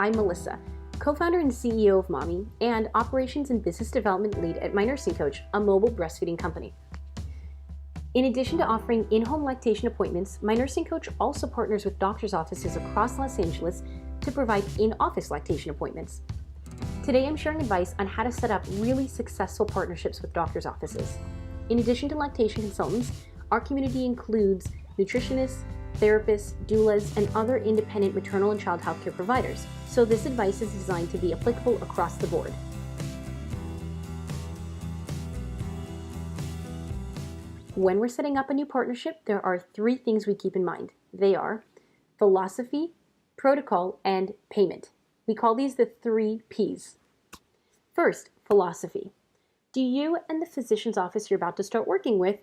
I'm Melissa, co-founder and CEO of Mahmee and Operations and Business Development Lead at My Nursing Coach, a mobile breastfeeding company. In addition to offering in-home lactation appointments, My Nursing Coach also partners with doctors' offices across Los Angeles to provide in-office lactation appointments. Today I'm sharing advice on how to set up really successful partnerships with doctors' offices. In addition to lactation consultants, our community includes nutritionists, therapists, doulas, and other independent maternal and child healthcare providers. So this advice is designed to be applicable across the board. When we're setting up a new partnership, there are 3 things we keep in mind. They are philosophy, protocol, and payment. We call these the 3 Ps. First, philosophy. Do you and the physician's office you're about to start working with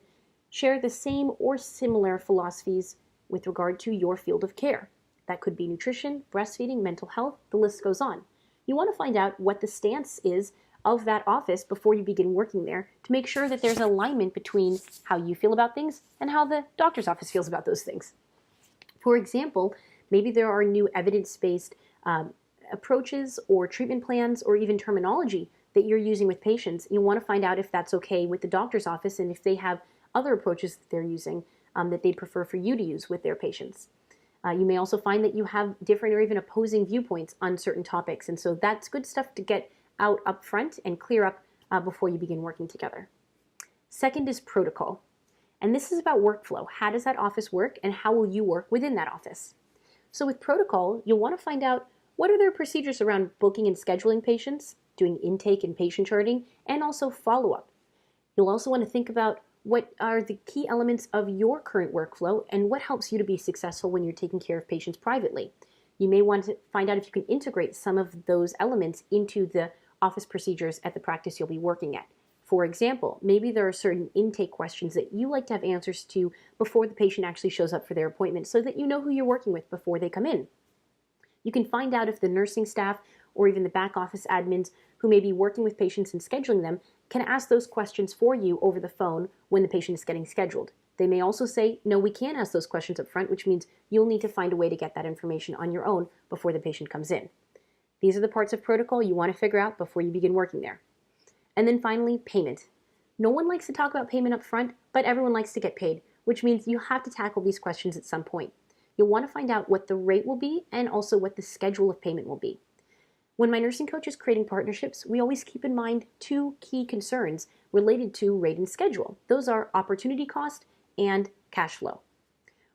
share the same or similar philosophies with regard to your field of care? That could be nutrition, breastfeeding, mental health, the list goes on. You want to find out what the stance is of that office before you begin working there to make sure that there's alignment between how you feel about things and how the doctor's office feels about those things. For example, maybe there are new evidence-based approaches or treatment plans or even terminology that you're using with patients. You want to find out if that's okay with the doctor's office and if they have other approaches that they're using that they prefer for you to use with their patients. You may also find that you have different or even opposing viewpoints on certain topics, and so that's good stuff to get out up front and clear up before you begin working together. Second is protocol, and this is about workflow. How does that office work and how will you work within that office? So with protocol, you'll want to find out what are their procedures around booking and scheduling patients, doing intake and patient charting, and also follow-up. You'll also want to think about what are the key elements of your current workflow and what helps you to be successful when you're taking care of patients privately. You may want to find out if you can integrate some of those elements into the office procedures at the practice you'll be working at. For example, maybe there are certain intake questions that you like to have answers to before the patient actually shows up for their appointment so that you know who you're working with before they come in. You can find out if the nursing staff or even the back office admins who may be working with patients and scheduling them can ask those questions for you over the phone when the patient is getting scheduled. They may also say, no, we can't ask those questions up front, which means you'll need to find a way to get that information on your own before the patient comes in. These are the parts of protocol you want to figure out before you begin working there. And then finally, payment. No one likes to talk about payment up front, but everyone likes to get paid, which means you have to tackle these questions at some point. You'll want to find out what the rate will be and also what the schedule of payment will be. When My Nursing Coach is creating partnerships, we always keep in mind 2 key concerns related to rate and schedule. Those are opportunity cost and cash flow.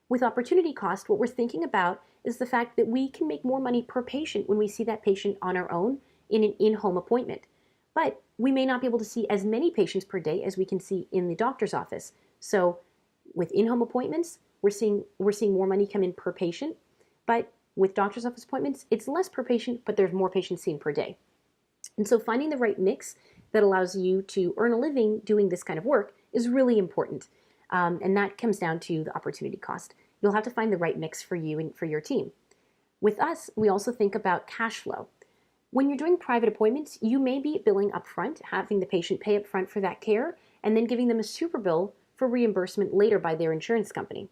With opportunity cost, what we're thinking about is the fact that we can make more money per patient when we see that patient on our own in an in-home appointment. But we may not be able to see as many patients per day as we can see in the doctor's office. So with in-home appointments, we're seeing more money come in per patient, but with doctor's office appointments, it's less per patient, but there's more patients seen per day. And so finding the right mix that allows you to earn a living doing this kind of work is really important. And that comes down to the opportunity cost. You'll have to find the right mix for you and for your team. With us, we also think about cash flow. When you're doing private appointments, you may be billing upfront, having the patient pay upfront for that care, and then giving them a super bill for reimbursement later by their insurance company.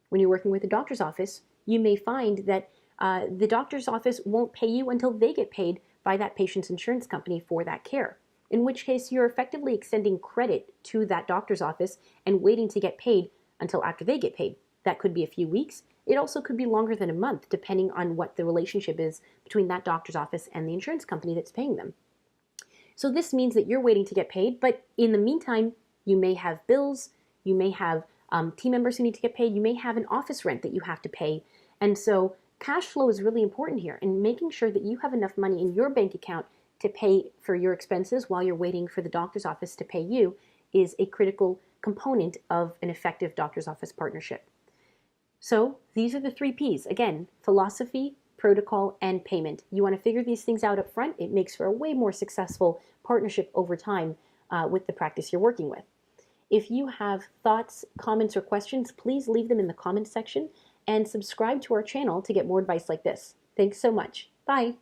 When you're working with a doctor's office, you may find that the doctor's office won't pay you until they get paid by that patient's insurance company for that care, in which case you're effectively extending credit to that doctor's office and waiting to get paid until after they get paid. That could be a few weeks. It also could be longer than a month, depending on what the relationship is between that doctor's office and the insurance company that's paying them. So this means that you're waiting to get paid, but in the meantime, you may have bills, you may have team members who need to get paid, you may have an office rent that you have to pay, and so cash flow is really important here, and making sure that you have enough money in your bank account to pay for your expenses while you're waiting for the doctor's office to pay you is a critical component of an effective doctor's office partnership. So these are the 3 Ps. Again, philosophy, protocol, and payment. You want to figure these things out up front. It makes for a way more successful partnership over time with the practice you're working with. If you have thoughts, comments, or questions, please leave them in the comments section and subscribe to our channel to get more advice like this. Thanks so much. Bye.